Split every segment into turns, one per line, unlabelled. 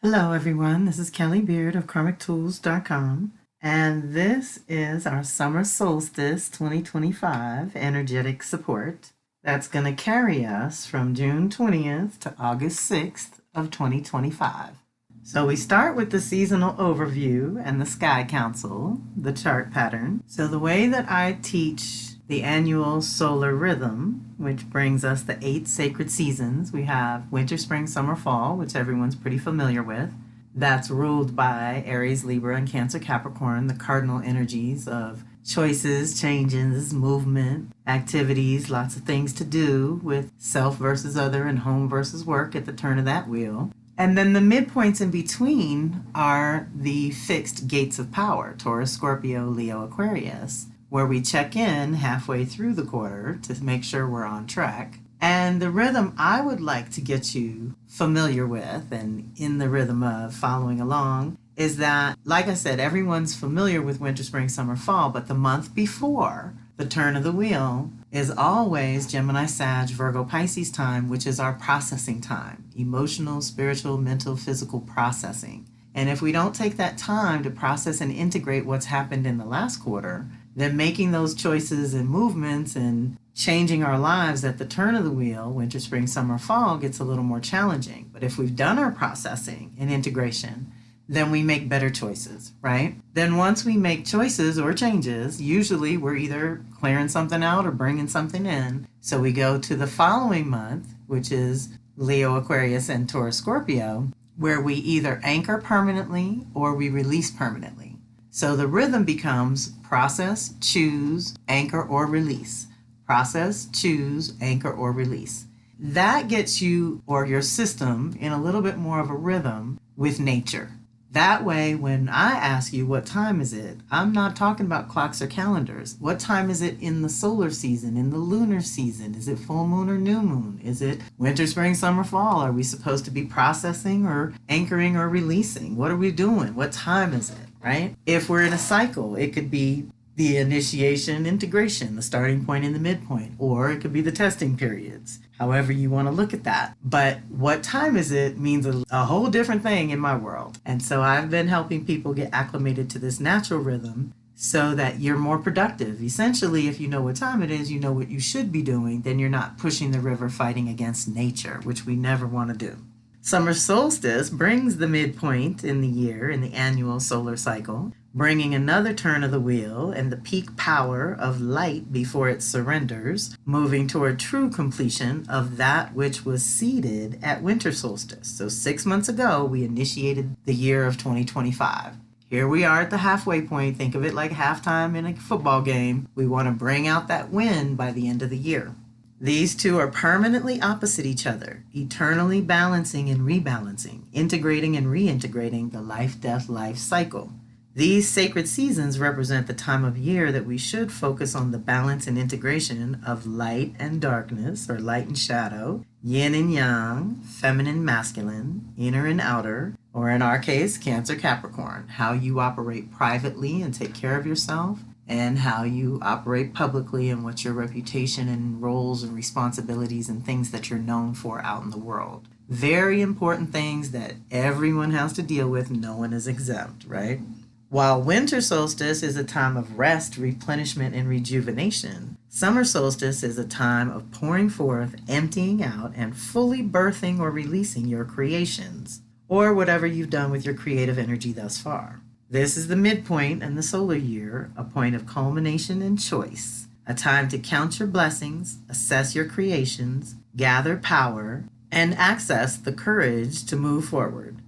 Hello everyone, this is Kelly Beard of KarmicTools.com, and this is our Summer Solstice 2025 energetic support that's going to carry us from June 20th to August 6th of 2025. So we start with the seasonal overview and the sky council, the chart pattern. So the way that I teach the annual solar rhythm, which brings us the 8 sacred seasons. We have winter, spring, summer, fall, which everyone's pretty familiar with. That's ruled by Aries, Libra, and Cancer, Capricorn, the cardinal energies of choices, changes, movement, activities, lots of things to do with self versus other and home versus work at the turn of that wheel. And then the midpoints in between are the fixed gates of power, Taurus, Scorpio, Leo, Aquarius, where we check in halfway through the quarter to make sure we're on track. And the rhythm I would like to get you familiar with and in the rhythm of following along is that, like I said, everyone's familiar with winter, spring, summer, fall, but the month before the turn of the wheel is always Gemini, Sag, Virgo, Pisces time, which is our processing time, emotional, spiritual, mental, physical processing. And if we don't take that time to process and integrate what's happened in the last quarter, then making those choices and movements and changing our lives at the turn of the wheel, winter, spring, summer, fall, gets a little more challenging. But if we've done our processing and integration, then we make better choices, right? Then once we make choices or changes, usually we're either clearing something out or bringing something in. So we go to the following month, which is Leo, Aquarius, and Taurus, Scorpio, where we either anchor permanently or we release permanently. So the rhythm becomes process, choose, anchor, or release. Process, choose, anchor, or release. That gets you or your system in a little bit more of a rhythm with nature. That way, when I ask you what time is it, I'm not talking about clocks or calendars. What time is it in the solar season, in the lunar season? Is it full moon or new moon? Is it winter, spring, summer, fall? Are we supposed to be processing or anchoring or releasing? What are we doing? What time is it, right? If we're in a cycle, it could be the initiation, integration, the starting point and the midpoint, or it could be the testing periods, however you want to look at that. But what time is it means a whole different thing in my world. And so I've been helping people get acclimated to this natural rhythm so that you're more productive. Essentially, if you know what time it is, you know what you should be doing, then you're not pushing the river fighting against nature, which we never want to do. Summer solstice brings the midpoint in the year in the annual solar cycle, bringing another turn of the wheel and the peak power of light before it surrenders, moving toward true completion of that which was seeded at winter solstice. So 6 months ago, we initiated the year of 2025. Here we are at the halfway point. Think of it like halftime in a football game. We want to bring out that win by the end of the year. These two are permanently opposite each other, eternally balancing and rebalancing, integrating and reintegrating the life-death-life cycle. These sacred seasons represent the time of year that we should focus on the balance and integration of light and darkness, or light and shadow, yin and yang, feminine, masculine, inner and outer, or in our case, Cancer, Capricorn, how you operate privately and take care of yourself, and how you operate publicly and what's your reputation and roles and responsibilities and things that you're known for out in the world. Very important things that everyone has to deal with. No one is exempt, right? While winter solstice is a time of rest, replenishment, and rejuvenation, summer solstice is a time of pouring forth, emptying out, and fully birthing or releasing your creations, or whatever you've done with your creative energy thus far. This is the midpoint in the solar year, a point of culmination and choice, a time to count your blessings, assess your creations, gather power, and access the courage to move forward.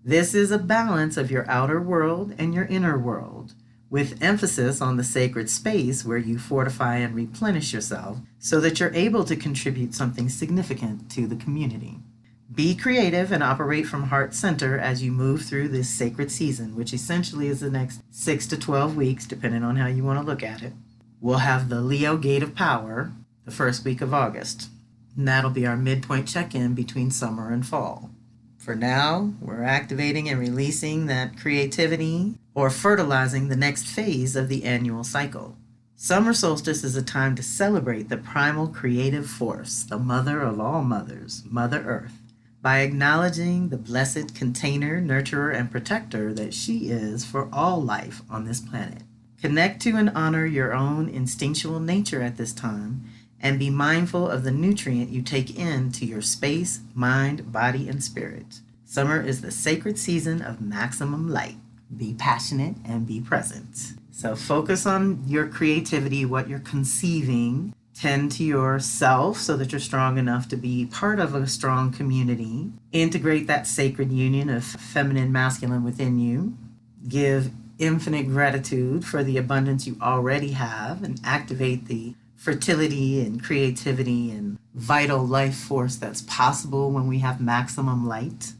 This is a balance of your outer world and your inner world, with emphasis on the sacred space where you fortify and replenish yourself so that you're able to contribute something significant to the community. Be creative and operate from heart center as you move through this sacred season, which essentially is the next 6 to 12 weeks, depending on how you want to look at it. We'll have the Leo Gate of Power the first week of August. And that'll be our midpoint check-in between summer and fall. For now, we're activating and releasing that creativity or fertilizing the next phase of the annual cycle. Summer solstice is a time to celebrate the primal creative force, the mother of all mothers, Mother Earth. by acknowledging the blessed container, nurturer, and protector that she is for all life on this planet. Connect to and honor your own instinctual nature at this time, and be mindful of the nutrient you take into your space, mind, body, and spirit. Summer is the sacred season of maximum light. Be passionate and be present. So focus on your creativity, what you're conceiving. Tend to yourself so that you're strong enough to be part of a strong community. Integrate that sacred union of feminine, masculine within you. Give infinite gratitude for the abundance you already have, and activate the fertility and creativity and vital life force that's possible when we have maximum light.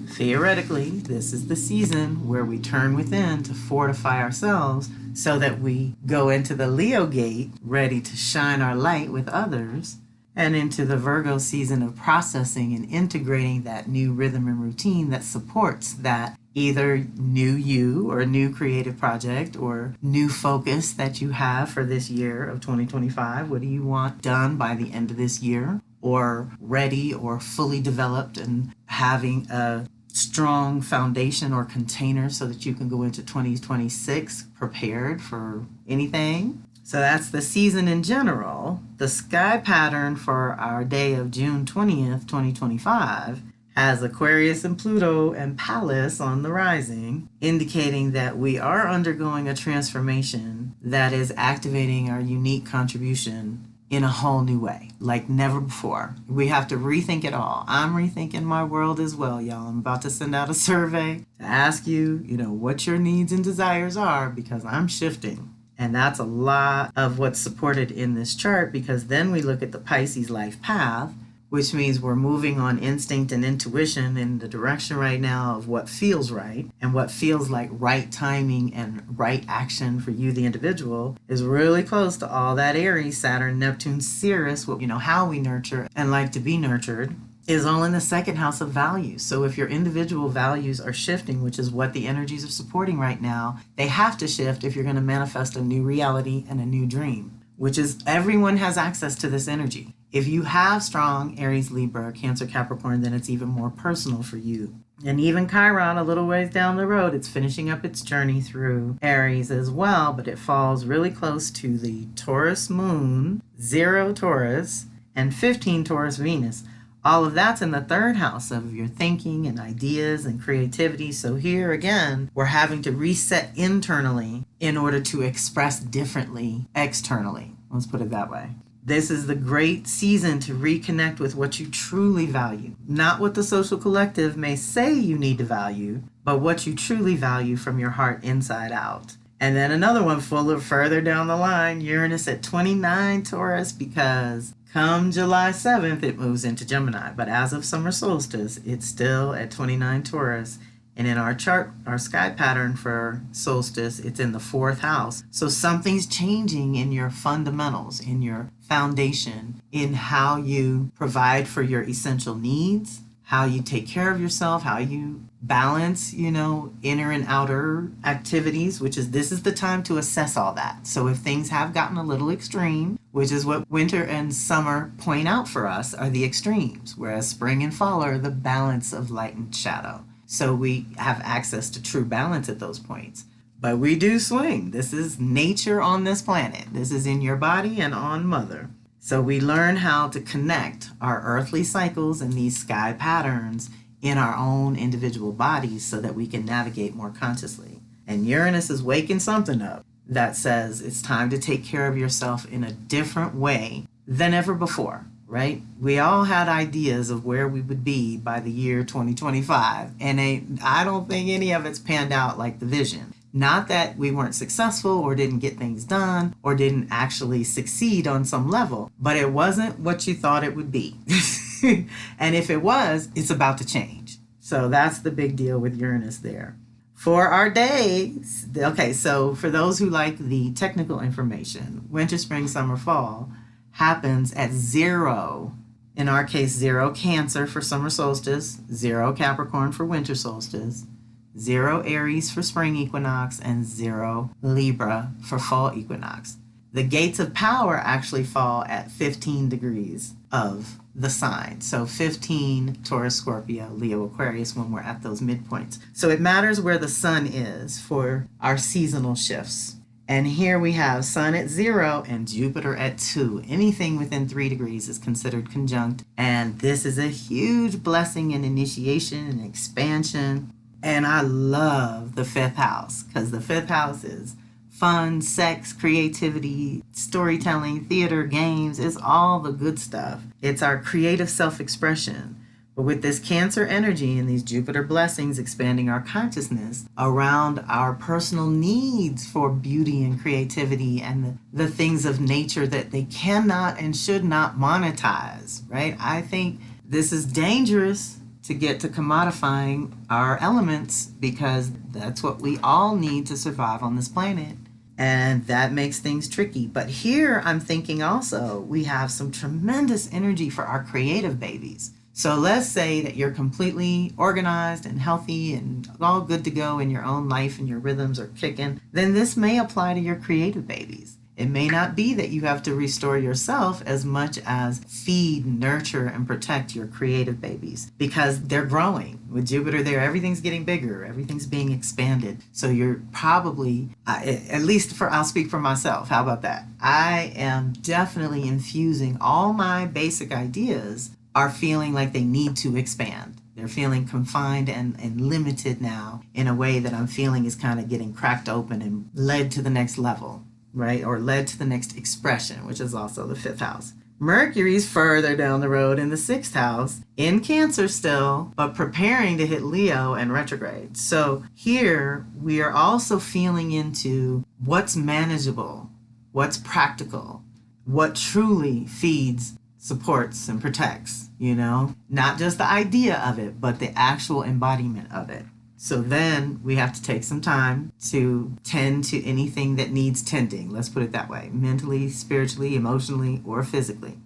Theoretically, this is the season where we turn within to fortify ourselves so that we go into the Leo gate ready to shine our light with others, and into the Virgo season of processing and integrating that new rhythm and routine that supports that either new you or new creative project or new focus that you have for this year of 2025. What do you want done by the end of this year, or ready or fully developed and having a strong foundation or container so that you can go into 2026 prepared for anything? So that's the season in general. The sky pattern for our day of June 20th, 2025 has Aquarius and Pluto and Pallas on the rising, indicating that we are undergoing a transformation that is activating our unique contribution in a whole new way, like never before. We have to rethink it all. I'm rethinking my world as well, y'all. I'm about to send out a survey to ask you, what your needs and desires are, because I'm shifting. And that's a lot of what's supported in this chart, because then we look at the Pisces life path, which means we're moving on instinct and intuition in the direction right now of what feels right, and what feels like right timing and right action for you, the individual, is really close to all that Aries, Saturn, Neptune, Ceres, how we nurture and like to be nurtured, is all in the second house of values. So if your individual values are shifting, which is what the energies are supporting right now, they have to shift if you're going to manifest a new reality and a new dream, which is everyone has access to this energy. If you have strong Aries, Libra, Cancer, Capricorn, then it's even more personal for you. And even Chiron, a little ways down the road, it's finishing up its journey through Aries as well, but it falls really close to the Taurus moon, 0 Taurus, and 15 Taurus Venus. All of that's in the third house of your thinking and ideas and creativity. So here again, we're having to reset internally in order to express differently externally. Let's put it that way. This is the great season to reconnect with what you truly value. Not what the social collective may say you need to value, but what you truly value from your heart inside out. And then another one further down the line, Uranus at 29 Taurus, because come July 7th, it moves into Gemini. But as of summer solstice, it's still at 29 Taurus. And in our chart, our sky pattern for solstice, it's in the 4th house. So something's changing in your fundamentals, in your foundation, in how you provide for your essential needs, how you take care of yourself, how you balance, inner and outer activities, this is the time to assess all that. So if things have gotten a little extreme, which is what winter and summer point out for us, are the extremes, whereas spring and fall are the balance of light and shadow. So we have access to true balance at those points. But we do swing. This is nature on this planet. This is in your body and on Mother. So we learn how to connect our earthly cycles and these sky patterns in our own individual bodies so that we can navigate more consciously. And Uranus is waking something up that says it's time to take care of yourself in a different way than ever before. Right? We all had ideas of where we would be by the year 2025, and I don't think any of it's panned out like the vision. Not that we weren't successful or didn't get things done or didn't actually succeed on some level, but it wasn't what you thought it would be. And if it was, it's about to change. So that's the big deal with Uranus there. For our days, okay, so for those who like the technical information, winter, spring, summer, fall happens at 0, in our case 0 Cancer for summer solstice, 0 Capricorn for winter solstice, 0 Aries for spring equinox, and 0 Libra for fall equinox. the gates of power actually fall at 15 degrees of the sign. So 15, Taurus, Scorpio, Leo, Aquarius, when we're at those midpoints. So it matters where the sun is for our seasonal shifts. And here we have Sun at 0 and Jupiter at 2. Anything within 3 degrees is considered conjunct. And this is a huge blessing and initiation and expansion. And I love the 5th house because the 5th house is fun, sex, creativity, storytelling, theater, games. It's all the good stuff. It's our creative self-expression. But with this Cancer energy and these Jupiter blessings expanding our consciousness around our personal needs for beauty and creativity and the things of nature that they cannot and should not monetize, right? I think this is dangerous to get to commodifying our elements because that's what we all need to survive on this planet. And that makes things tricky. But here I'm thinking also we have some tremendous energy for our creative babies. So let's say that you're completely organized and healthy and all good to go in your own life and your rhythms are kicking, then this may apply to your creative babies. It may not be that you have to restore yourself as much as feed, nurture, and protect your creative babies because they're growing. With Jupiter there, everything's getting bigger, everything's being expanded. So you're probably, at least I'll speak for myself. How about that? I am definitely infusing all my basic ideas are feeling like they need to expand. They're feeling confined and limited now in a way that I'm feeling is kind of getting cracked open and led to the next level, right? Or led to the next expression, which is also the 5th house. Mercury's further down the road in the 6th house, in Cancer still, but preparing to hit Leo and retrograde. So here we are also feeling into what's manageable, what's practical, what truly feeds, supports, and protects, not just the idea of it, but the actual embodiment of it. So then we have to take some time to tend to anything that needs tending. Let's put it that way, mentally, spiritually, emotionally, or physically.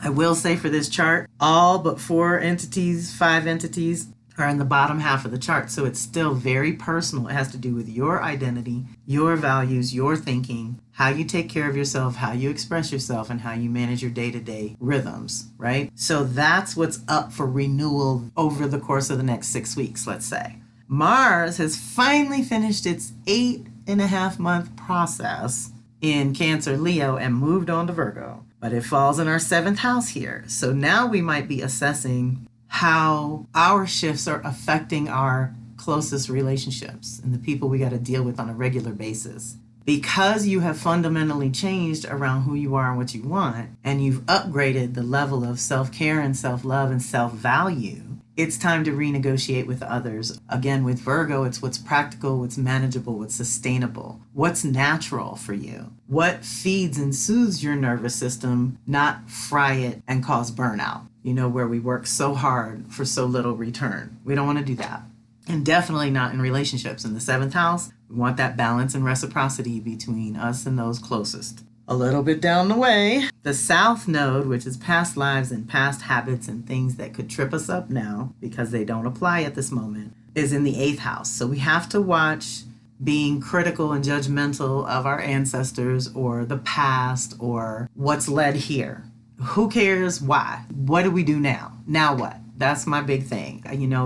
I will say for this chart, all but 5 entities are in the bottom half of the chart. So it's still very personal. It has to do with your identity, your values, your thinking, how you take care of yourself, how you express yourself, and how you manage your day-to-day rhythms, right? So that's what's up for renewal over the course of the next 6 weeks, let's say. Mars has finally finished its 8.5-month process in Cancer, Leo, and moved on to Virgo. But it falls in our 7th house here. So now we might be assessing how our shifts are affecting our closest relationships and the people we got to deal with on a regular basis. Because you have fundamentally changed around who you are and what you want, and you've upgraded the level of self-care and self-love and self-value, it's time to renegotiate with others. Again, with Virgo, it's what's practical, what's manageable, what's sustainable, what's natural for you, what feeds and soothes your nervous system, not fry it and cause burnout, where we work so hard for so little return. We don't want to do that. And definitely not in relationships. In the 7th house, we want that balance and reciprocity between us and those closest. A little bit down the way, the South Node, which is past lives and past habits and things that could trip us up now because they don't apply at this moment, is in the 8th house. So we have to watch being critical and judgmental of our ancestors or the past or what's led here. Who cares? Why? What do we do now? Now what? That's my big thing.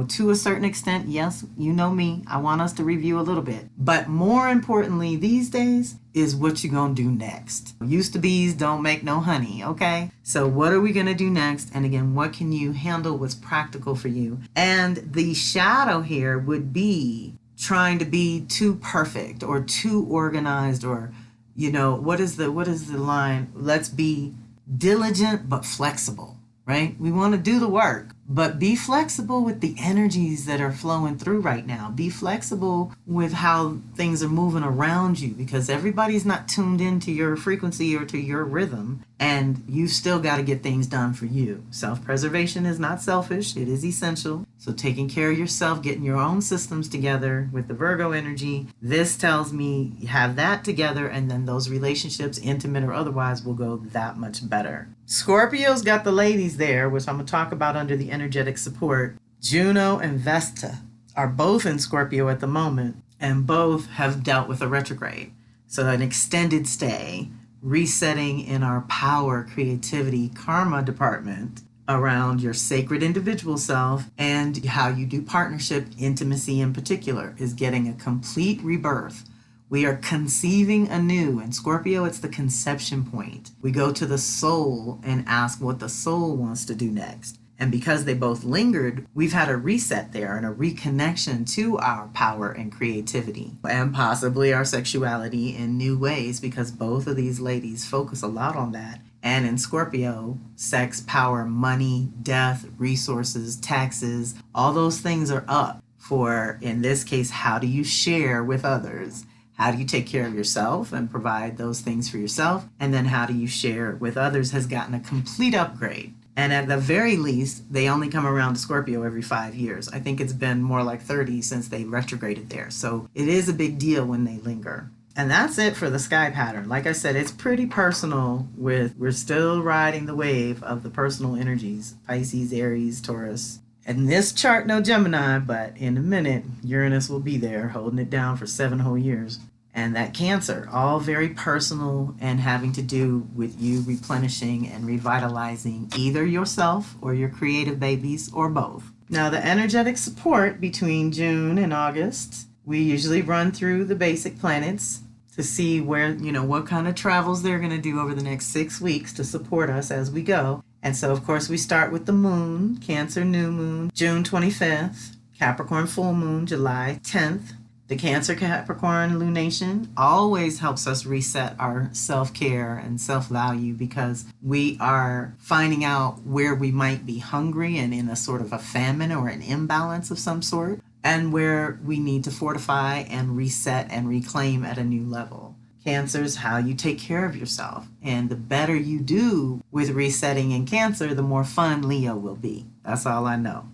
To a certain extent, yes, you know me. I want us to review a little bit. But more importantly these days is what you gonna do next. Used to bees don't make no honey, okay? So what are we gonna do next? And again, what can you handle? What's practical for you? And the shadow here would be trying to be too perfect or too organized or, what is the line? Let's be diligent but flexible, right? We want to do the work, but be flexible with the energies that are flowing through right now. Be flexible with how things are moving around you because everybody's not tuned into your frequency or to your rhythm, and you still got to get things done for you. Self-preservation is not selfish. It is essential. So taking care of yourself, getting your own systems together with the Virgo energy, this tells me you have that together, and then those relationships, intimate or otherwise, will go that much better. Scorpio's got the ladies there, which I'm going to talk about under the energetic support. Juno and Vesta are both in Scorpio at the moment, and both have dealt with a retrograde. So an extended stay resetting in our power, creativity, karma department around your sacred individual self, and how you do partnership, intimacy in particular, is getting a complete rebirth. We are conceiving anew. In Scorpio, it's the conception point. We go to the soul and ask what the soul wants to do next. And because they both lingered, we've had a reset there and a reconnection to our power and creativity, and possibly our sexuality in new ways, because both of these ladies focus a lot on that. And in Scorpio, sex, power, money, death, resources, taxes, all those things are up for, in this case, how do you share with others? How do you take care of yourself and provide those things for yourself? And then how do you share with others has gotten a complete upgrade. And at the very least, they only come around to Scorpio every 5 years. I think it's been more like 30 since they retrograded there. So it is a big deal when they linger. And that's it for the sky pattern. Like I said, it's pretty personal. We're still riding the wave of the personal energies, Pisces, Aries, Taurus. And this chart, no Gemini, but in a minute, Uranus will be there holding it down for 7 whole years. And that Cancer, all very personal and having to do with you replenishing and revitalizing either yourself or your creative babies or both. Now, the energetic support between June and August, we usually run through the basic planets to see where, what kind of travels they're going to do over the next 6 weeks to support us as we go. And so, of course, we start with the moon, Cancer new moon, June 25th, Capricorn full moon, July 10th. The Cancer Capricorn lunation always helps us reset our self-care and self-value, because we are finding out where we might be hungry and in a sort of a famine or an imbalance of some sort, and where we need to fortify and reset and reclaim at a new level. Cancer's how you take care of yourself. And the better you do with resetting in Cancer, the more fun Leo will be. That's all I know.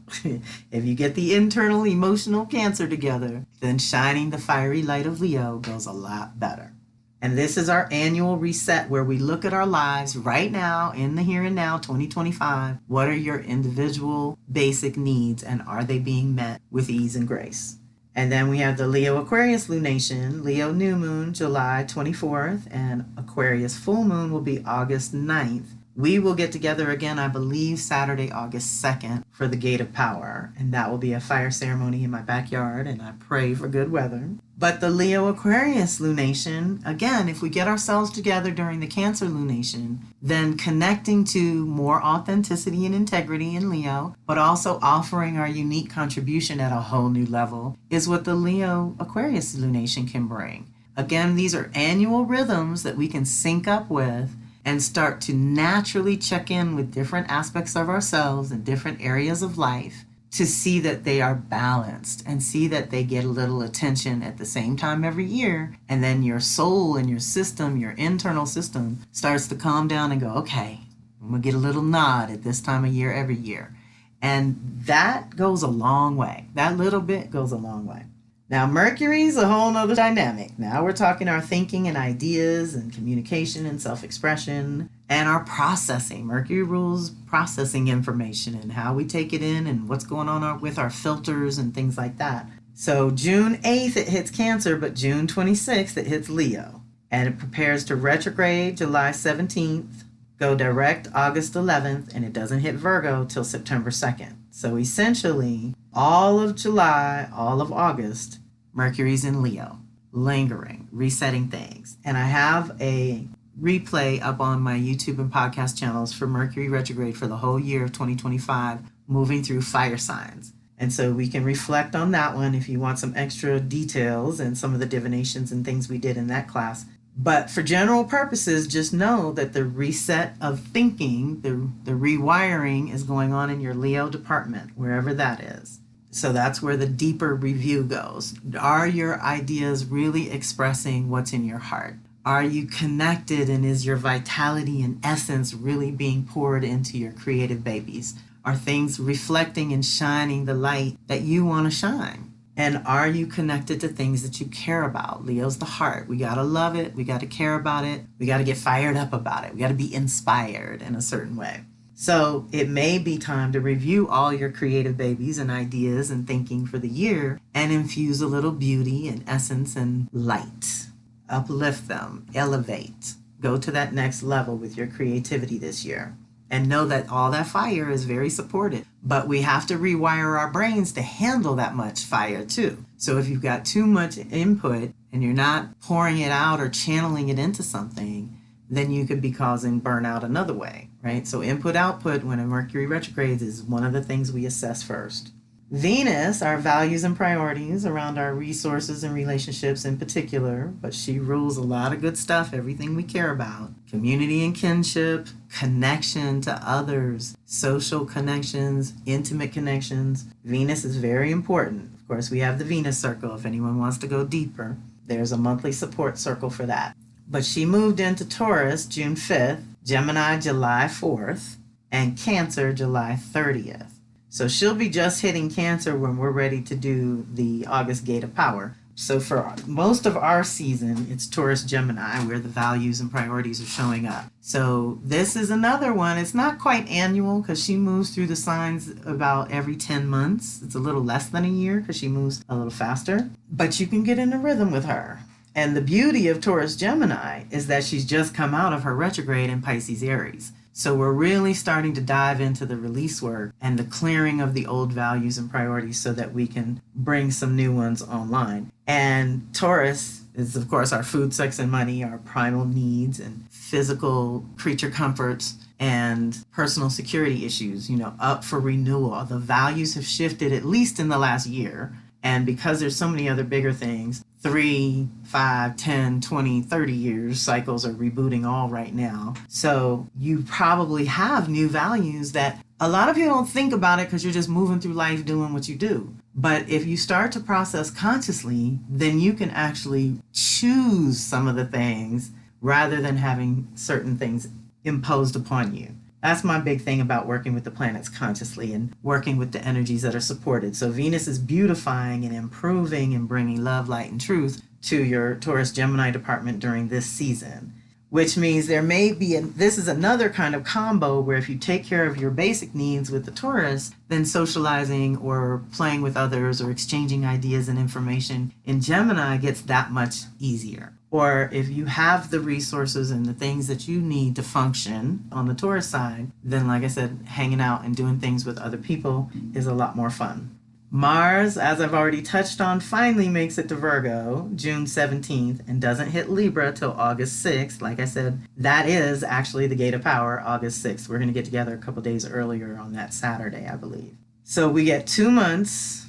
If you get the internal emotional Cancer together, then shining the fiery light of Leo goes a lot better. And this is our annual reset where we look at our lives right now, in the here and now, 2025. What are your individual basic needs, and are they being met with ease and grace? And then we have the Leo Aquarius lunation, Leo new moon, July 24th, and Aquarius full moon will be August 9th. We will get together again, I believe, Saturday, August 2nd for the Gate of Power. And that will be a fire ceremony in my backyard, and I pray for good weather. But the Leo Aquarius lunation, again, if we get ourselves together during the Cancer lunation, then connecting to more authenticity and integrity in Leo, but also offering our unique contribution at a whole new level, is what the Leo Aquarius lunation can bring. Again, these are annual rhythms that we can sync up with and start to naturally check in with different aspects of ourselves and different areas of life to see that they are balanced and see that they get a little attention at the same time every year. And then your soul and your system, your internal system, starts to calm down and go, okay, I'm going to get a little nod at this time of year every year. And that goes a long way. That little bit goes a long way. Now, Mercury's a whole nother dynamic. Now we're talking our thinking and ideas and communication and self-expression and our processing. Mercury rules processing information and how we take it in and what's going on with our filters and things like that. So June 8th, it hits Cancer, but June 26th, it hits Leo. And it prepares to retrograde July 17th, go direct August 11th, and it doesn't hit Virgo till September 2nd. So essentially, all of July, all of August, Mercury's in Leo, lingering, resetting things. And I have a replay up on my YouTube and podcast channels for Mercury retrograde for the whole year of 2025, moving through fire signs. And so we can reflect on that one if you want some extra details and some of the divinations and things we did in that class. But for general purposes, just know that the reset of thinking, the rewiring is going on in your Leo department, wherever that is. So that's where the deeper review goes. Are your ideas really expressing what's in your heart? Are you connected, and is your vitality and essence really being poured into your creative babies? Are things reflecting and shining the light that you want to shine? And are you connected to things that you care about? Leo's the heart. We got to love it. We got to care about it. We got to get fired up about it. We got to be inspired in a certain way. So it may be time to review all your creative babies and ideas and thinking for the year and infuse a little beauty and essence and light. Uplift them, elevate, go to that next level with your creativity this year. And know that all that fire is very supported, but we have to rewire our brains to handle that much fire too. So if you've got too much input and you're not pouring it out or channeling it into something, then you could be causing burnout another way, right? So input output when a Mercury retrogrades is one of the things we assess first. Venus, our values and priorities around our resources and relationships in particular, but she rules a lot of good stuff, everything we care about. Community and kinship, connection to others, social connections, intimate connections. Venus is very important. Of course, we have the Venus circle if anyone wants to go deeper. There's a monthly support circle for that. But she moved into Taurus June 5th, Gemini July 4th, and Cancer July 30th. So she'll be just hitting Cancer when we're ready to do the August Gate of Power. So for most of our season, it's Taurus Gemini where the values and priorities are showing up. So this is another one. It's not quite annual because she moves through the signs about every 10 months. It's a little less than a year because she moves a little faster. But you can get in a rhythm with her. And the beauty of Taurus Gemini is that she's just come out of her retrograde in Pisces Aries. So we're really starting to dive into the release work and the clearing of the old values and priorities so that we can bring some new ones online. And Taurus is, of course, our food, sex, and money, our primal needs and physical creature comforts and personal security issues, up for renewal. The values have shifted at least in the last year. And because there's so many other bigger things, 3, 5, 10, 20, 30 years cycles are rebooting all right now. So you probably have new values that a lot of people don't think about it because you're just moving through life doing what you do. But if you start to process consciously, then you can actually choose some of the things rather than having certain things imposed upon you. That's my big thing about working with the planets consciously and working with the energies that are supported. So Venus is beautifying and improving and bringing love, light, and truth to your Taurus Gemini department during this season, which means there may be, this is another kind of combo where if you take care of your basic needs with the Taurus, then socializing or playing with others or exchanging ideas and information in Gemini gets that much easier. Or if you have the resources and the things that you need to function on the Taurus side, then like I said, hanging out and doing things with other people is a lot more fun. Mars, as I've already touched on, finally makes it to Virgo June 17th and doesn't hit Libra till August 6th. Like I said, that is actually the Gate of Power, August 6th. We're going to get together a couple days earlier on that Saturday, I believe. So we get 2 months,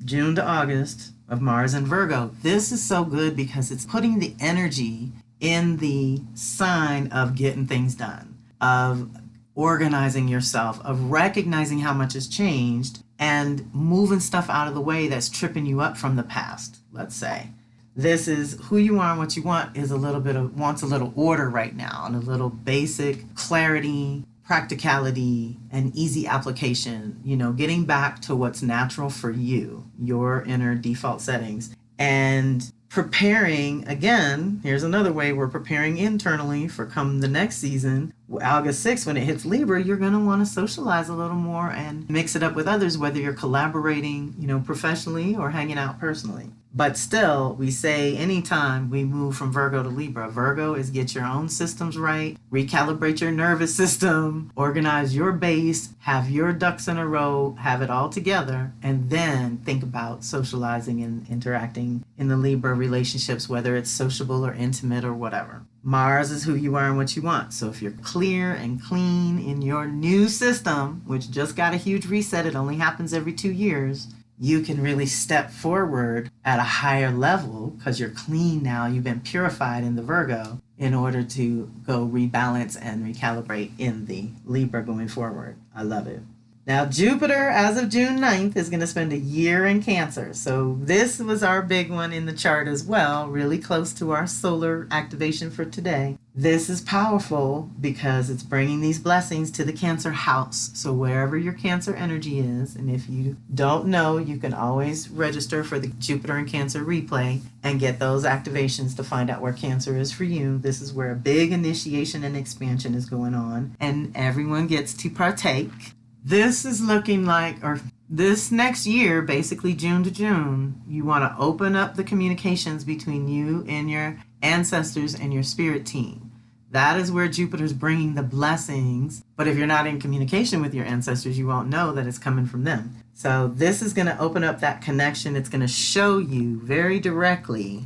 June to August, of Mars and Virgo. This is so good because it's putting the energy in the sign of getting things done, of organizing yourself, of recognizing how much has changed and moving stuff out of the way that's tripping you up from the past, let's say. This is who you are and what you want is wants a little order right now and a little basic clarity, practicality, and easy application, getting back to what's natural for you, your inner default settings, and preparing, again, here's another way we're preparing internally for come the next season. August 6th, when it hits Libra, you're going to want to socialize a little more and mix it up with others, whether you're collaborating, professionally or hanging out personally. But still, we say anytime we move from Virgo to Libra, Virgo is get your own systems right, recalibrate your nervous system, organize your base, have your ducks in a row, have it all together, and then think about socializing and interacting in the Libra relationships, whether it's sociable or intimate or whatever. Mars is who you are and what you want. So if you're clear and clean in your new system, which just got a huge reset, it only happens every 2 years, you can really step forward at a higher level because you're clean now. You've been purified in the Virgo in order to go rebalance and recalibrate in the Libra going forward. I love it. Now, Jupiter, as of June 9th, is going to spend a year in Cancer. So this was our big one in the chart as well, really close to our solar activation for today. This is powerful because it's bringing these blessings to the Cancer house. So wherever your Cancer energy is, and if you don't know, you can always register for the Jupiter and Cancer replay and get those activations to find out where Cancer is for you. This is where a big initiation and expansion is going on, and everyone gets to partake. This is looking like, or this next year, basically June to June, you want to open up the communications between you and your ancestors and your spirit team. That is where Jupiter's bringing the blessings. But if you're not in communication with your ancestors, you won't know that it's coming from them. So this is going to open up that connection. It's going to show you very directly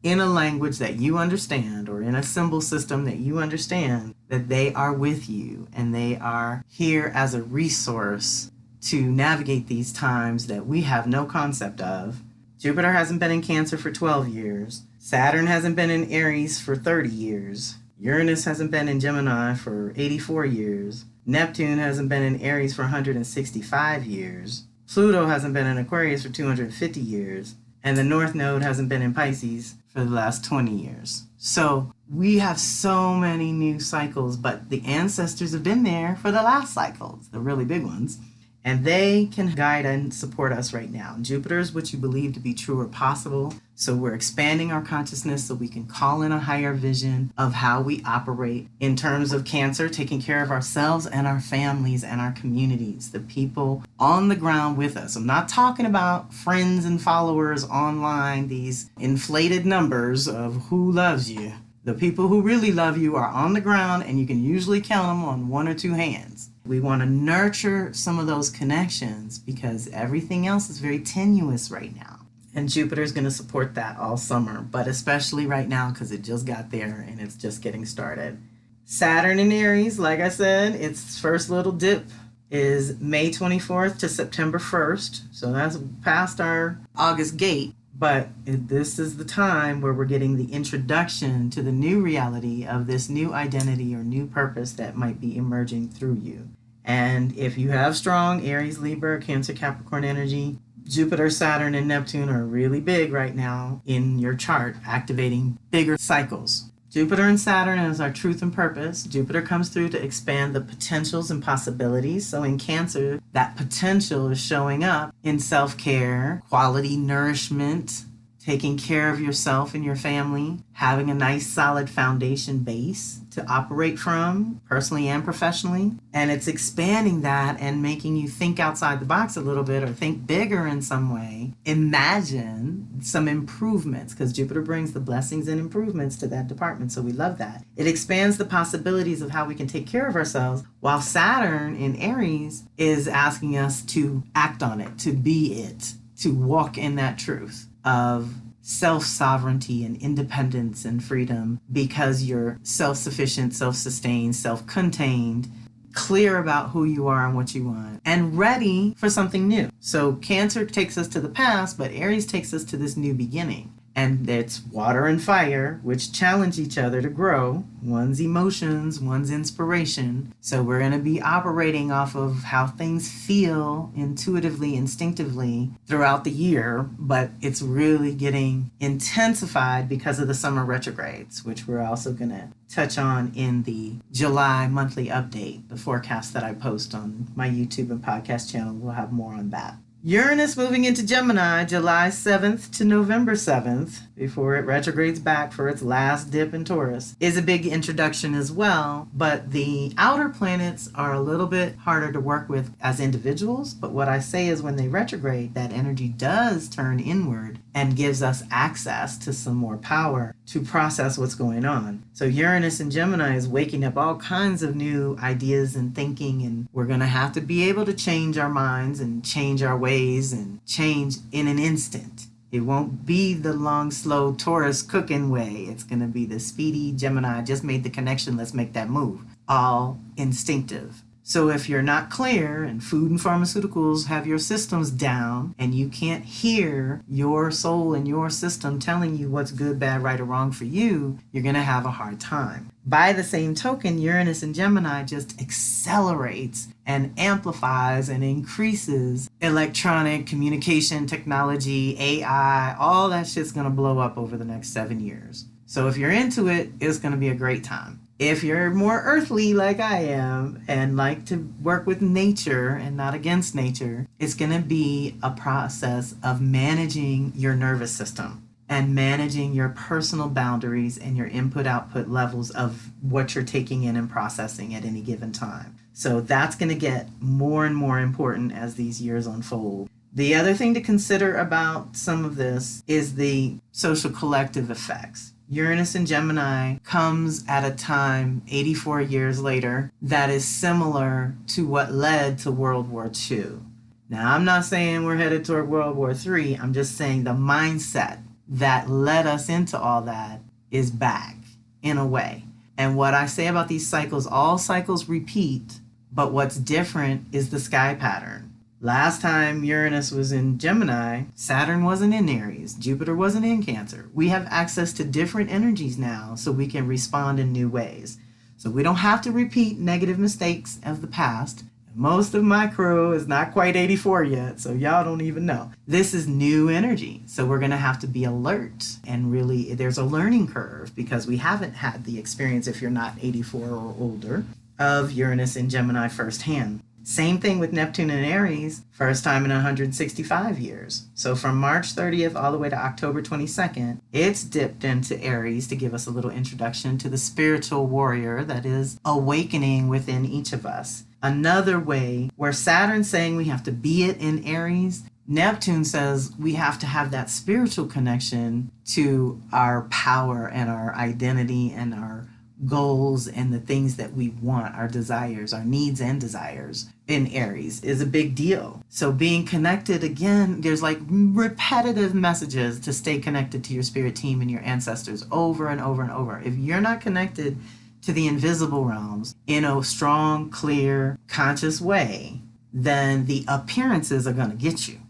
in a language that you understand or in a symbol system that you understand that they are with you and they are here as a resource to navigate these times that we have no concept of. Jupiter hasn't been in Cancer for 12 years. Saturn hasn't been in Aries for 30 years. Uranus hasn't been in Gemini for 84 years. Neptune hasn't been in Aries for 165 years. Pluto hasn't been in Aquarius for 250 years. And the North Node hasn't been in Pisces for the last 20 years. So we have so many new cycles, but the ancestors have been there for the last cycles, the really big ones. And they can guide and support us right now. Jupiter is what you believe to be true or possible. So we're expanding our consciousness so we can call in a higher vision of how we operate in terms of Cancer, taking care of ourselves and our families and our communities, the people on the ground with us. I'm not talking about friends and followers online, these inflated numbers of who loves you. The people who really love you are on the ground, and you can usually count them on one or two hands. We want to nurture some of those connections because everything else is very tenuous right now. And Jupiter is going to support that all summer, but especially right now because it just got there and it's just getting started. Saturn in Aries, like I said, its first little dip is May 24th to September 1st. So that's past our August gate. But this is the time where we're getting the introduction to the new reality of this new identity or new purpose that might be emerging through you. And if you have strong Aries, Libra, Cancer, Capricorn energy, Jupiter, Saturn, and Neptune are really big right now in your chart, activating bigger cycles. Jupiter and Saturn is our truth and purpose. Jupiter comes through to expand the potentials and possibilities. So in Cancer, that potential is showing up in self-care, quality nourishment, taking care of yourself and your family, having a nice solid foundation base to operate from, personally and professionally. And it's expanding that and making you think outside the box a little bit or think bigger in some way. Imagine some improvements, because Jupiter brings the blessings and improvements to that department. So we love that. It expands the possibilities of how we can take care of ourselves, while Saturn in Aries is asking us to act on it, to be it, to walk in that truth of self-sovereignty and independence and freedom, because you're self-sufficient, self-sustained, self-contained, clear about who you are and what you want, and ready for something new. So Cancer takes us to the past, but Aries takes us to this new beginning. And it's water and fire, which challenge each other to grow. One's emotions, one's inspiration. So we're going to be operating off of how things feel intuitively, instinctively throughout the year, but it's really getting intensified because of the summer retrogrades, which we're also going to touch on in the July monthly update, the forecast that I post on my YouTube and podcast channel. We'll have more on that. Uranus moving into Gemini July 7th to November 7th, before it retrogrades back for its last dip in Taurus, is a big introduction as well. But the outer planets are a little bit harder to work with as individuals. But what I say is when they retrograde, that energy does turn inward and gives us access to some more power to process what's going on. So Uranus in Gemini is waking up all kinds of new ideas and thinking, and we're going to have to be able to change our minds and change our ways and change in an instant. It won't be the long, slow Taurus cooking way. It's going to be the speedy Gemini, just made the connection, let's make that move. All instinctive. So if you're not clear and food and pharmaceuticals have your systems down and you can't hear your soul and your system telling you what's good, bad, right, or wrong for you, you're going to have a hard time. By the same token, Uranus in Gemini just accelerates and amplifies and increases electronic communication technology, AI, all that shit's going to blow up over the next 7 years. So if you're into it, it's going to be a great time. If you're more earthly like I am and like to work with nature and not against nature, it's going to be a process of managing your nervous system and managing your personal boundaries and your input-output levels of what you're taking in and processing at any given time. So that's going to get more and more important as these years unfold. The other thing to consider about some of this is the social collective effects. Uranus in Gemini comes at a time 84 years later that is similar to what led to World War II. Now, I'm not saying we're headed toward World War III. I'm just saying the mindset that led us into all that is back in a way. And what I say about these cycles, all cycles repeat, but what's different is the sky pattern. Last time Uranus was in Gemini, Saturn wasn't in Aries, Jupiter wasn't in Cancer. We have access to different energies now so we can respond in new ways. So we don't have to repeat negative mistakes of the past. Most of my crew is not quite 84 yet, so y'all don't even know. This is new energy, so we're going to have to be alert. And really, there's a learning curve because we haven't had the experience, if you're not 84 or older, of Uranus in Gemini firsthand. Same thing with Neptune in Aries, first time in 165 years. So from March 30th all the way to October 22nd, it's dipped into Aries to give us a little introduction to the spiritual warrior that is awakening within each of us. Another way where Saturn's saying we have to be it in Aries, Neptune says we have to have that spiritual connection to our power and our identity and our goals and the things that we want, our desires, our needs and desires in Aries is a big deal. So being connected, again, there's like repetitive messages to stay connected to your spirit team and your ancestors over and over and over. If you're not connected to the invisible realms in a strong, clear, conscious way, then the appearances are going to get you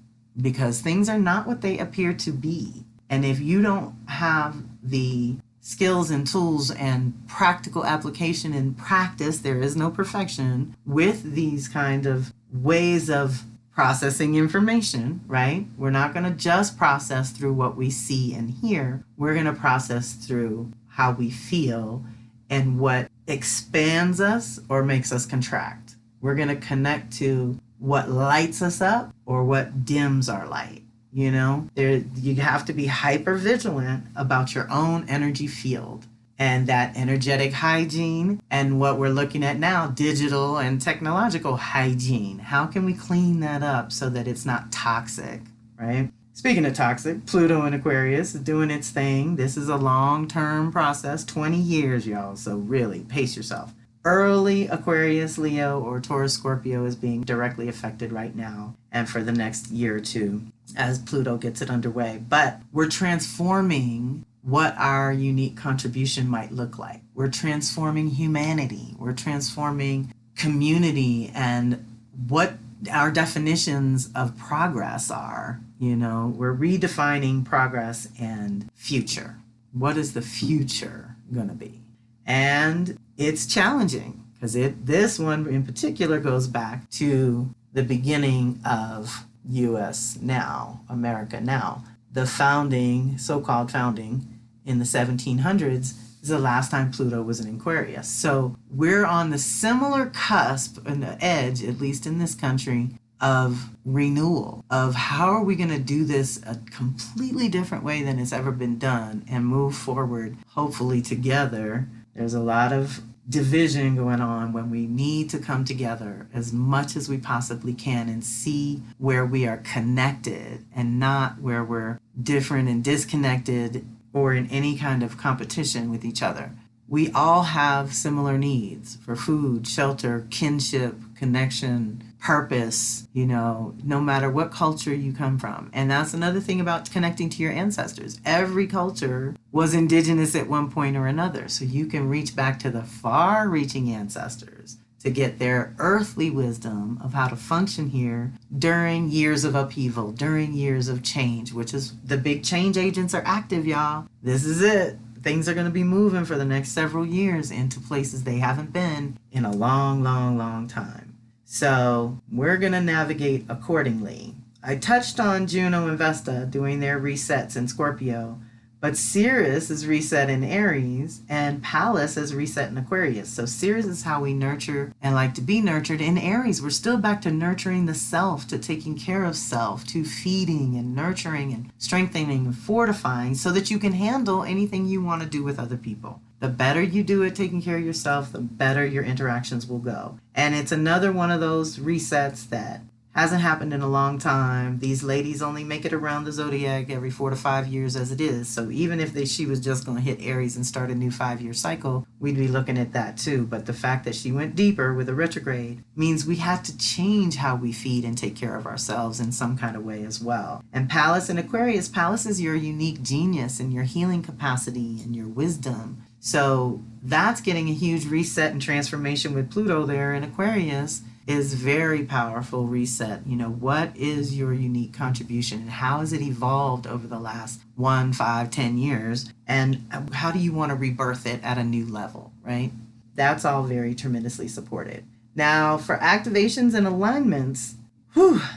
because things are not what they appear to be. And if you don't have the skills and tools and practical application and practice, there is no perfection with these kind of ways of processing information, right? We're not going to just process through what we see and hear. We're going to process through how we feel and what expands us or makes us contract. We're going to connect to what lights us up or what dims our light. You know, you have to be hyper vigilant about your own energy field and that energetic hygiene and what we're looking at now, digital and technological hygiene. How can we clean that up so that it's not toxic, right? Speaking of toxic, Pluto in Aquarius is doing its thing. This is a long-term process, 20 years, y'all. So really, pace yourself. Early Aquarius, Leo, or Taurus, Scorpio is being directly affected right now and for the next year or two as Pluto gets it underway. But we're transforming what our unique contribution might look like. We're transforming humanity. We're transforming community and what our definitions of progress are. You know, we're redefining progress and future. What is the future going to be? And it's challenging because this one in particular goes back to the beginning of U.S. now, America now. The founding, so-called founding in the 1700s is the last time Pluto was in Aquarius. So we're on the similar cusp and the edge, at least in this country, of renewal, of how are we going to do this a completely different way than it's ever been done and move forward, hopefully together. There's a lot of division going on when we need to come together as much as we possibly can and see where we are connected and not where we're different and disconnected or in any kind of competition with each other. We all have similar needs for food, shelter, kinship, connection, purpose, you know, no matter what culture you come from. And that's another thing about connecting to your ancestors. Every culture was indigenous at one point or another. So you can reach back to the far-reaching ancestors to get their earthly wisdom of how to function here during years of upheaval, during years of change, which is the big change agents are active, y'all. This is it. Things are going to be moving for the next several years into places they haven't been in a long, long, long time. So we're going to navigate accordingly. I touched on Juno and Vesta doing their resets in Scorpio, but Sirius is reset in Aries and Pallas is reset in Aquarius. So Sirius is how we nurture and like to be nurtured. In Aries, we're still back to nurturing the self, to taking care of self, to feeding and nurturing and strengthening and fortifying so that you can handle anything you want to do with other people. The better you do at taking care of yourself, the better your interactions will go. And it's another one of those resets that Hasn't happened in a long time. These ladies only make it around the zodiac every 4 to 5 years as it is. So even if she was just going to hit Aries and start a new 5-year cycle, we'd be looking at that too. But the fact that she went deeper with a retrograde means we have to change how we feed and take care of ourselves in some kind of way as well. And Pallas in Aquarius, Pallas is your unique genius and your healing capacity and your wisdom. So that's getting a huge reset and transformation with Pluto there in Aquarius. Is very powerful reset. You know, what is your unique contribution and how has it evolved over the last 1, 5, 10 years? And how do you want to rebirth it at a new level, right? That's all very tremendously supported. Now, for activations and alignments,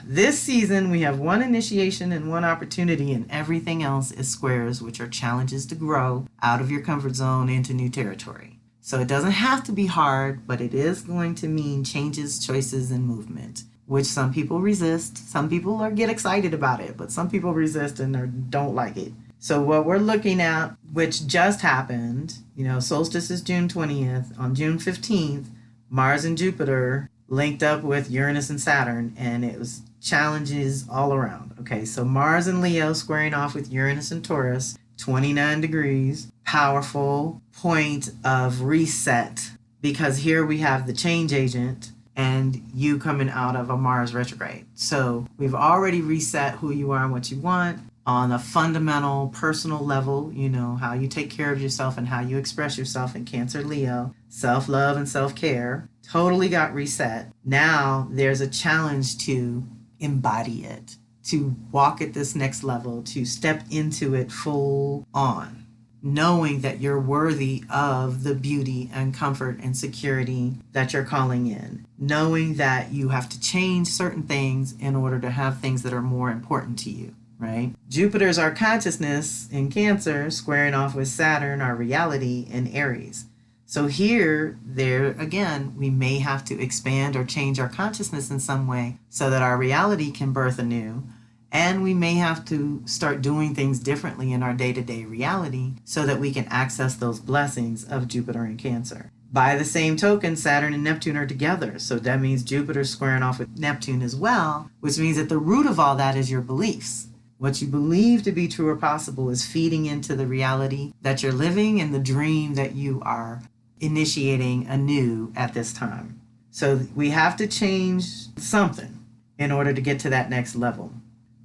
this season we have one initiation and one opportunity, and everything else is squares, which are challenges to grow out of your comfort zone into new territory. So it doesn't have to be hard, but it is going to mean changes, choices, and movement, which some people resist. Some people get excited about it, but some people resist and don't like it. So what we're looking at, which just happened, solstice is June 20th. On June 15th, Mars and Jupiter linked up with Uranus and Saturn, and it was challenges all around. Okay, so Mars and Leo squaring off with Uranus and Taurus, 29 degrees, powerful point of reset, because here we have the change agent and you coming out of a Mars retrograde. So we've already reset who you are and what you want on a fundamental personal level, how you take care of yourself and how you express yourself in Cancer, Leo, self-love and self-care, totally got reset. Now there's a challenge to embody it, to walk at this next level, to step into it full on, knowing that you're worthy of the beauty and comfort and security that you're calling in, knowing that you have to change certain things in order to have things that are more important to you, right? Jupiter's our consciousness in Cancer, squaring off with Saturn, our reality in Aries. So there again, we may have to expand or change our consciousness in some way so that our reality can birth anew. And we may have to start doing things differently in our day-to-day reality so that we can access those blessings of Jupiter and Cancer. By the same token, Saturn and Neptune are together. So that means Jupiter's squaring off with Neptune as well, which means that the root of all that is your beliefs. What you believe to be true or possible is feeding into the reality that you're living and the dream that you are initiating anew at this time. So we have to change something in order to get to that next level.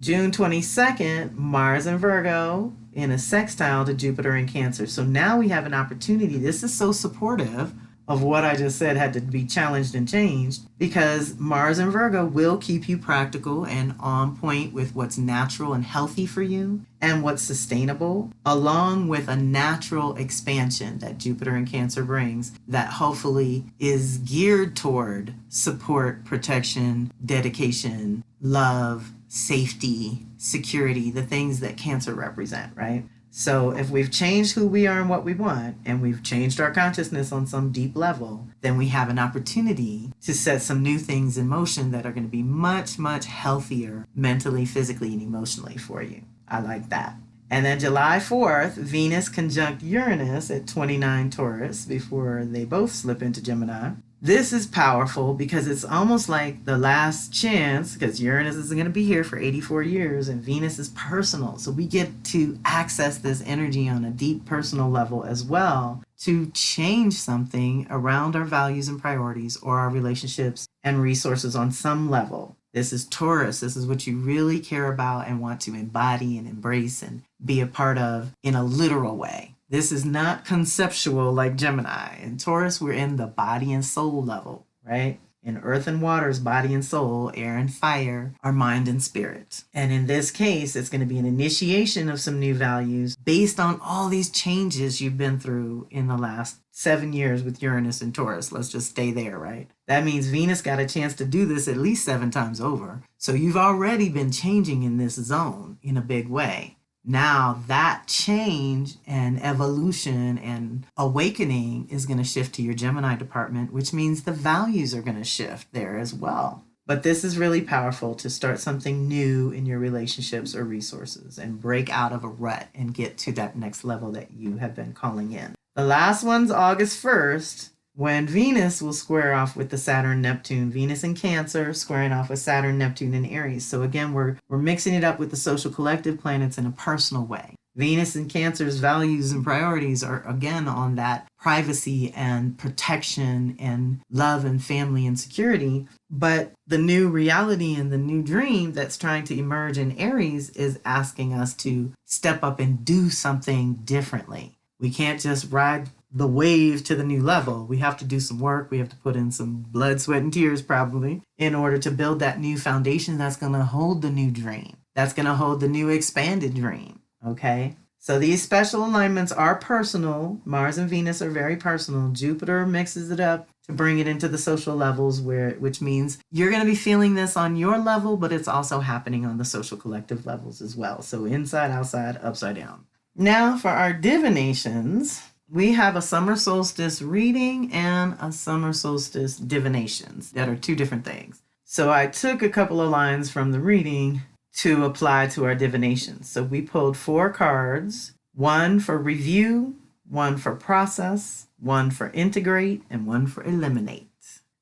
June 22nd, Mars and Virgo in a sextile to Jupiter in Cancer. So now we have an opportunity. This is so supportive of what I just said had to be challenged and changed, because Mars and Virgo will keep you practical and on point with what's natural and healthy for you and what's sustainable, along with a natural expansion that Jupiter and Cancer brings that hopefully is geared toward support, protection, dedication, love, safety, security, the things that Cancer represent, right? So if we've changed who we are and what we want, and we've changed our consciousness on some deep level, then we have an opportunity to set some new things in motion that are going to be much, much healthier mentally, physically, and emotionally for you. I like that. And then July 4th, Venus conjunct Uranus at 29 Taurus before they both slip into Gemini. This is powerful because it's almost like the last chance, because Uranus isn't going to be here for 84 years and Venus is personal. So we get to access this energy on a deep personal level as well to change something around our values and priorities or our relationships and resources on some level. This is Taurus. This is what you really care about and want to embody and embrace and be a part of in a literal way. This is not conceptual like Gemini. In Taurus, we're in the body and soul level, right? In earth and waters, body and soul, air and fire, are mind and spirit. And in this case, it's going to be an initiation of some new values based on all these changes you've been through in the last 7 years with Uranus and Taurus. Let's just stay there, right? That means Venus got a chance to do this at least 7 times over. So you've already been changing in this zone in a big way. Now that change and evolution and awakening is going to shift to your Gemini department, which means the values are going to shift there as well. But this is really powerful to start something new in your relationships or resources and break out of a rut and get to that next level that you have been calling in. The last one's August 1st. when Venus will square off with the Saturn Neptune. Venus in Cancer squaring off with Saturn Neptune in Aries. So again, we're mixing it up with the social collective planets in a personal way. Venus in Cancer's values and priorities are again on that privacy and protection and love and family and security. But the new reality and the new dream that's trying to emerge in Aries is asking us to step up and do something differently. We can't just ride the wave to the new level. We have to do some work. We have to put in some blood, sweat, and tears probably in order to build that new foundation that's going to hold the new dream. That's going to hold the new expanded dream. Okay? So these special alignments are personal. Mars and Venus are very personal. Jupiter mixes it up to bring it into the social levels, which means you're going to be feeling this on your level, but it's also happening on the social collective levels as well. So inside, outside, upside down. Now for our divinations, we have a summer solstice reading and a summer solstice divinations that are two different things. So I took a couple of lines from the reading to apply to our divinations. So we pulled 4 cards, one for review, one for process, one for integrate, and one for eliminate.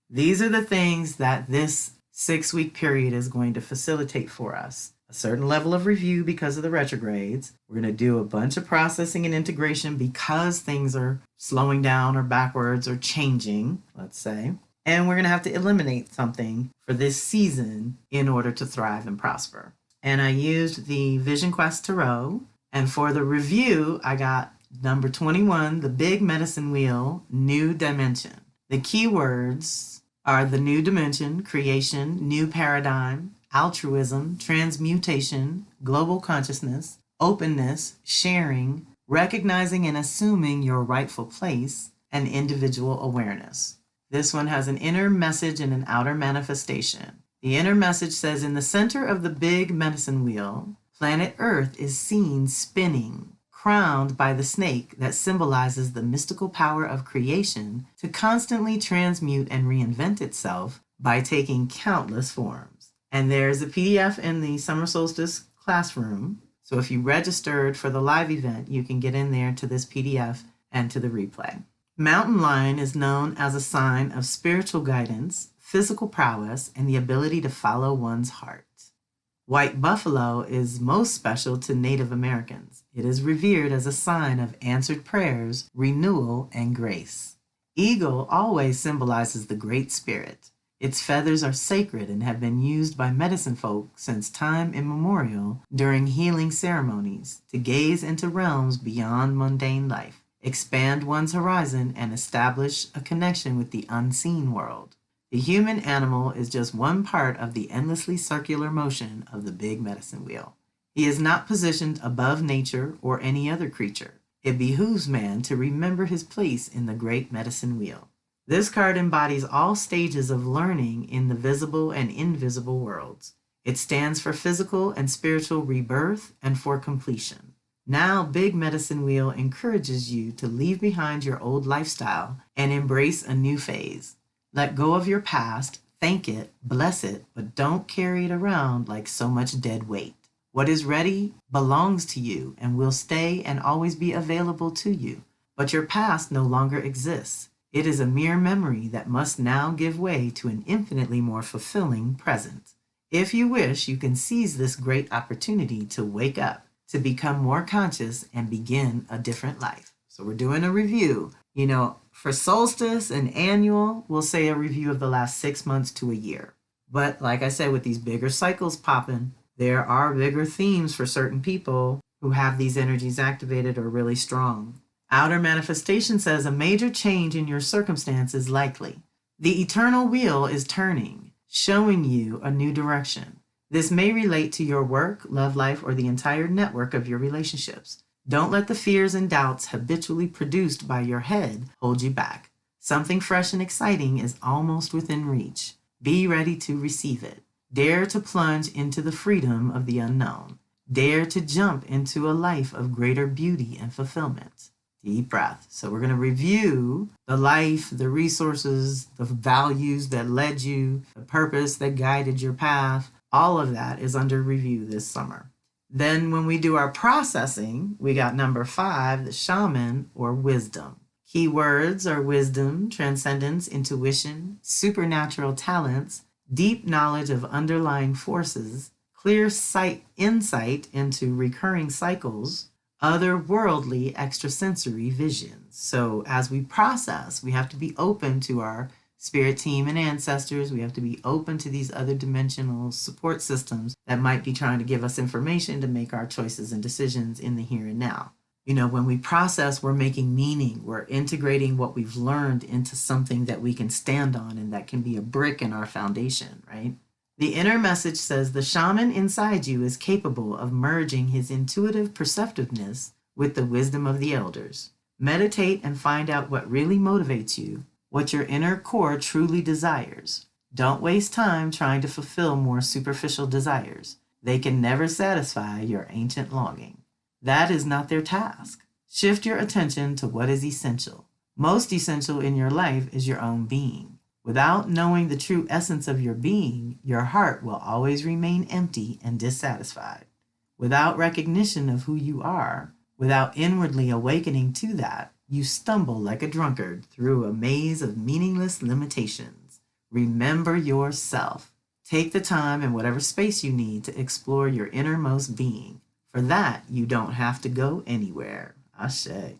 These are the things that this 6-week period is going to facilitate for us. A certain level of review because of the retrogrades. We're going to do a bunch of processing and integration because things are slowing down or backwards or changing, let's say. And we're going to have to eliminate something for this season in order to thrive and prosper. And I used the Vision Quest Tarot. And for the review, I got number 21, the Big Medicine Wheel, New Dimension. The keywords are the new dimension, creation, new paradigm, altruism, transmutation, global consciousness, openness, sharing, recognizing and assuming your rightful place, and individual awareness. This one has an inner message and an outer manifestation. The inner message says, in the center of the big medicine wheel, planet Earth is seen spinning, crowned by the snake that symbolizes the mystical power of creation to constantly transmute and reinvent itself by taking countless forms. And there's a PDF in the Summer Solstice classroom. So if you registered for the live event, you can get in there to this PDF and to the replay. Mountain Lion is known as a sign of spiritual guidance, physical prowess, and the ability to follow one's heart. White buffalo is most special to Native Americans. It is revered as a sign of answered prayers, renewal, and grace. Eagle always symbolizes the Great Spirit. Its feathers are sacred and have been used by medicine folk since time immemorial during healing ceremonies to gaze into realms beyond mundane life, expand one's horizon, and establish a connection with the unseen world. The human animal is just one part of the endlessly circular motion of the big medicine wheel. He is not positioned above nature or any other creature. It behooves man to remember his place in the great medicine wheel. This card embodies all stages of learning in the visible and invisible worlds. It stands for physical and spiritual rebirth and for completion. Now, Big Medicine Wheel encourages you to leave behind your old lifestyle and embrace a new phase. Let go of your past, thank it, bless it, but don't carry it around like so much dead weight. What is ready belongs to you and will stay and always be available to you. But your past no longer exists. It is a mere memory that must now give way to an infinitely more fulfilling present. If you wish, you can seize this great opportunity to wake up, to become more conscious and begin a different life. So we're doing a review. You know, for solstice and annual, we'll say a review of the last 6 months to a year. But like I said, with these bigger cycles popping, there are bigger themes for certain people who have these energies activated or really strong. Outer manifestation says a major change in your circumstance is likely. The eternal wheel is turning, showing you a new direction. This may relate to your work, love life, or the entire network of your relationships. Don't let the fears and doubts habitually produced by your head hold you back. Something fresh and exciting is almost within reach. Be ready to receive it. Dare to plunge into the freedom of the unknown. Dare to jump into a life of greater beauty and fulfillment. Deep breath. So we're going to review the life, the resources, the values that led you, the purpose that guided your path. All of that is under review this summer. Then when we do our processing, we got number 5, the shaman or wisdom. Keywords are wisdom, transcendence, intuition, supernatural talents, deep knowledge of underlying forces, clear insight into recurring cycles, otherworldly extrasensory visions. So as we process, we have to be open to our spirit team and ancestors. We have to be open to these other dimensional support systems that might be trying to give us information to make our choices and decisions in the here and now. You know, when we process, we're making meaning. We're integrating what we've learned into something that we can stand on and that can be a brick in our foundation, right? The inner message says the shaman inside you is capable of merging his intuitive perceptiveness with the wisdom of the elders. Meditate and find out what really motivates you, what your inner core truly desires. Don't waste time trying to fulfill more superficial desires. They can never satisfy your ancient longing. That is not their task. Shift your attention to what is essential. Most essential in your life is your own being. Without knowing the true essence of your being, your heart will always remain empty and dissatisfied. Without recognition of who you are, without inwardly awakening to that, you stumble like a drunkard through a maze of meaningless limitations. Remember yourself. Take the time and whatever space you need to explore your innermost being. For that, you don't have to go anywhere. Ashe. The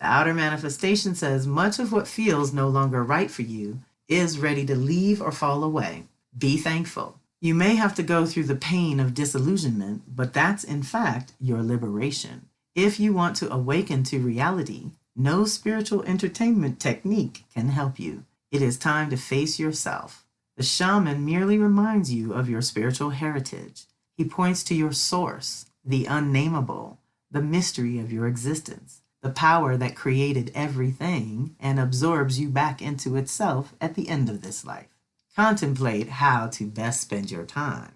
outer manifestation says much of what feels no longer right for you is ready to leave or fall away. Be thankful. You may have to go through the pain of disillusionment, but that's in fact your liberation. If you want to awaken to reality, no spiritual entertainment technique can help you. It is time to face yourself. The shaman merely reminds you of your spiritual heritage. He points to your source, the unnameable, the mystery of your existence, the power that created everything and absorbs you back into itself at the end of this life. Contemplate how to best spend your time.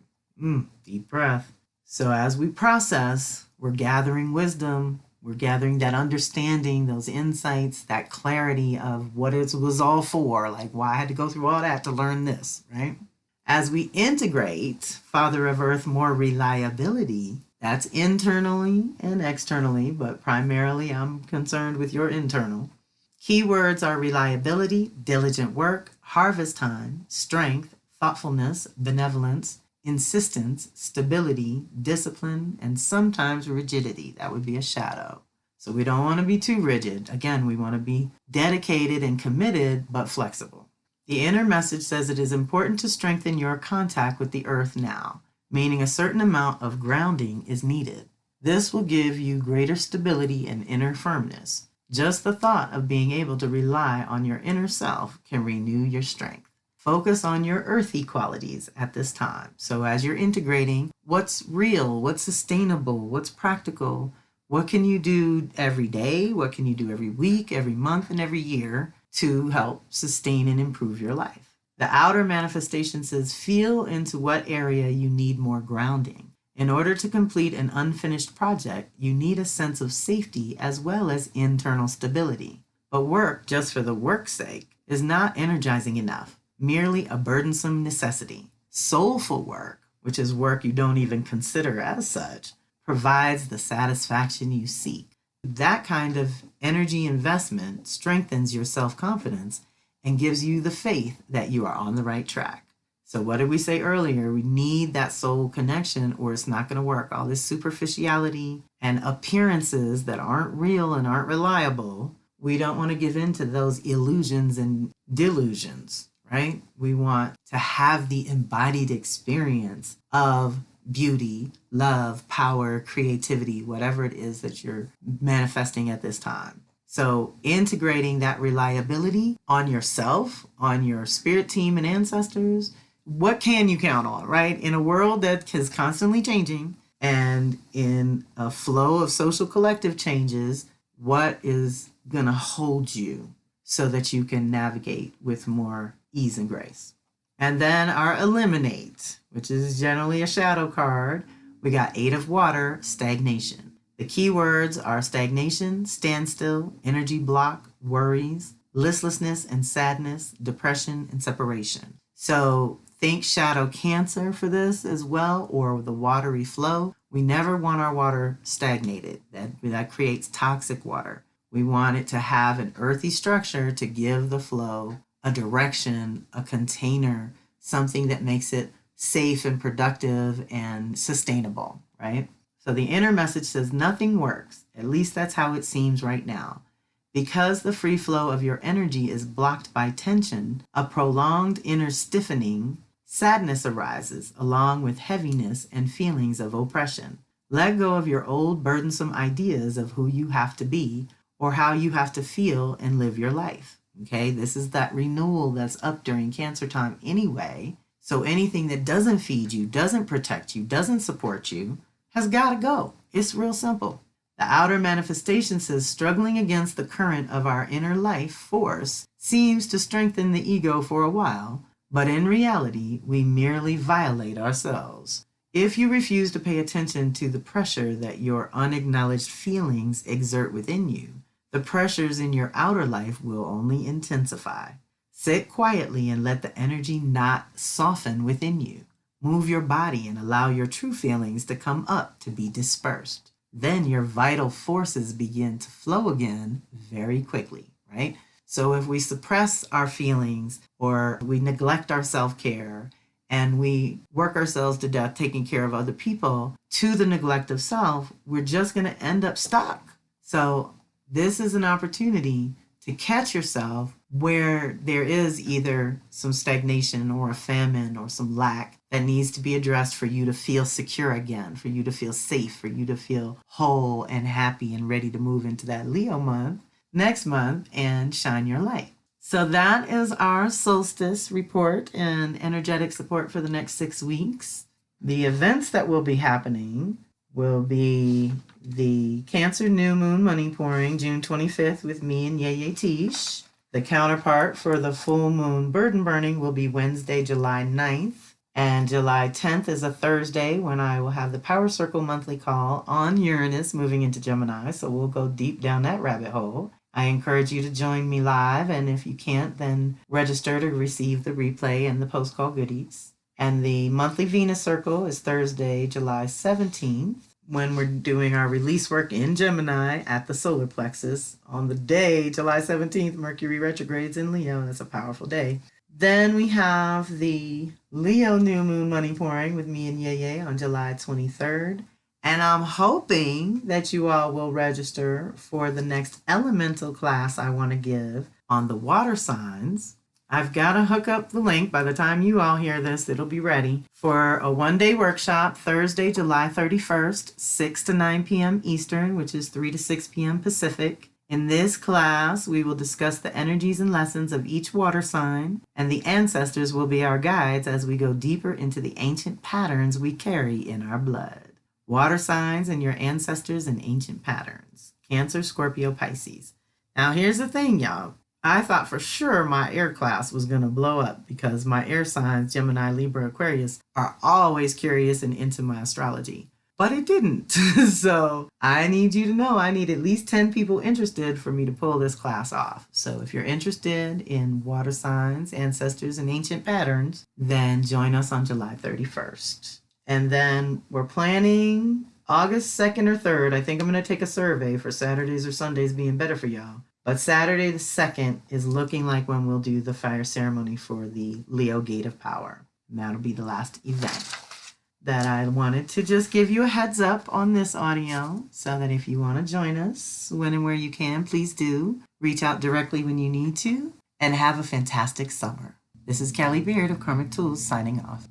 Deep breath. So as we process, we're gathering wisdom, we're gathering that understanding, those insights, that clarity of what it was all for, like why I had to go through all that to learn this, right? As we integrate Father of Earth more reliability, that's internally and externally, but primarily I'm concerned with your internal. Keywords are reliability, diligent work, harvest time, strength, thoughtfulness, benevolence, insistence, stability, discipline, and sometimes rigidity. That would be a shadow. So we don't want to be too rigid. Again, we want to be dedicated and committed, but flexible. The inner message says it is important to strengthen your contact with the earth now, meaning a certain amount of grounding is needed. This will give you greater stability and inner firmness. Just the thought of being able to rely on your inner self can renew your strength. Focus on your earthy qualities at this time. So as you're integrating what's real, what's sustainable, what's practical, what can you do every day, what can you do every week, every month, and every year to help sustain and improve your life. The outer manifestation says feel into what area you need more grounding. In order to complete an unfinished project, you need a sense of safety as well as internal stability. But work just for the work's sake is not energizing enough, merely a burdensome necessity. Soulful work, which is work you don't even consider as such, provides the satisfaction you seek. That kind of energy investment strengthens your self-confidence and gives you the faith that you are on the right track. So what did we say earlier? We need that soul connection or it's not going to work. All this superficiality and appearances that aren't real and aren't reliable, we don't want to give in to those illusions and delusions, right? We want to have the embodied experience of beauty, love, power, creativity, whatever it is that you're manifesting at this time. So integrating that reliability on yourself, on your spirit team and ancestors, what can you count on, right? In a world that is constantly changing and in a flow of social collective changes, what is going to hold you so that you can navigate with more ease and grace? And then our eliminate, which is generally a shadow card. We got 8 of water, stagnation. The keywords are stagnation, standstill, energy block, worries, listlessness and sadness, depression, and separation. So think shadow Cancer for this as well, or the watery flow. We never want our water stagnated. That creates toxic water. We want it to have an earthy structure to give the flow a direction, a container, something that makes it safe and productive and sustainable, right? So the inner message says nothing works. At least that's how it seems right now. Because the free flow of your energy is blocked by tension, a prolonged inner stiffening, sadness arises along with heaviness and feelings of oppression. Let go of your old burdensome ideas of who you have to be or how you have to feel and live your life. Okay, this is that renewal that's up during Cancer time anyway. So anything that doesn't feed you, doesn't protect you, doesn't support you, has got to go. It's real simple. The outer manifestation says struggling against the current of our inner life force seems to strengthen the ego for a while, but in reality, we merely violate ourselves. If you refuse to pay attention to the pressure that your unacknowledged feelings exert within you, the pressures in your outer life will only intensify. Sit quietly and let the energy not soften within you. Move your body and allow your true feelings to come up to be dispersed. Then your vital forces begin to flow again very quickly, right? So if we suppress our feelings or we neglect our self-care and we work ourselves to death taking care of other people to the neglect of self, we're just going to end up stuck. So this is an opportunity to catch yourself where there is either some stagnation or a famine or some lack that needs to be addressed for you to feel secure again, for you to feel safe, for you to feel whole and happy and ready to move into that Leo month next month and shine your light. So that is our solstice report and energetic support for the next 6 weeks. The events that will be happening will be the Cancer New Moon Money Pouring, June 25th with me and Yeye Tish. The counterpart for the Full Moon Burden Burning will be Wednesday, July 9th. And July 10th is a Thursday when I will have the Power Circle monthly call on Uranus moving into Gemini. So we'll go deep down that rabbit hole. I encourage you to join me live. And if you can't, then register to receive the replay and the post-call goodies. And the monthly Venus Circle is Thursday, July 17th, when we're doing our release work in Gemini at the solar plexus. On the day, July 17th, Mercury retrogrades in Leo. That's a powerful day. Then we have the Leo New Moon Money Pouring with me and Yeye on July 23rd. And I'm hoping that you all will register for the next elemental class I want to give on the water signs. I've got to hook up the link. By the time you all hear this, it'll be ready for a one-day workshop, Thursday, July 31st, 6 to 9 p.m. Eastern, which is 3 to 6 p.m. Pacific. In this class, we will discuss the energies and lessons of each water sign, and the ancestors will be our guides as we go deeper into the ancient patterns we carry in our blood. Water signs and your ancestors and ancient patterns. Cancer, Scorpio, Pisces. Now, here's the thing, y'all. I thought for sure my air class was going to blow up because my air signs, Gemini, Libra, Aquarius, are always curious and into my astrology. But it didn't. So I need you to know I need at least 10 people interested for me to pull this class off. So if you're interested in water signs, ancestors, and ancient patterns, then join us on July 31st. And then we're planning August 2nd or 3rd. I think I'm going to take a survey for Saturdays or Sundays being better for y'all. But Saturday the 2nd is looking like when we'll do the fire ceremony for the Leo Gate of Power. And that'll be the last event that I wanted to just give you a heads up on this audio so that if you want to join us when and where you can, please do. Reach out directly when you need to and have a fantastic summer. This is Callie Beard of Karmic Tools signing off.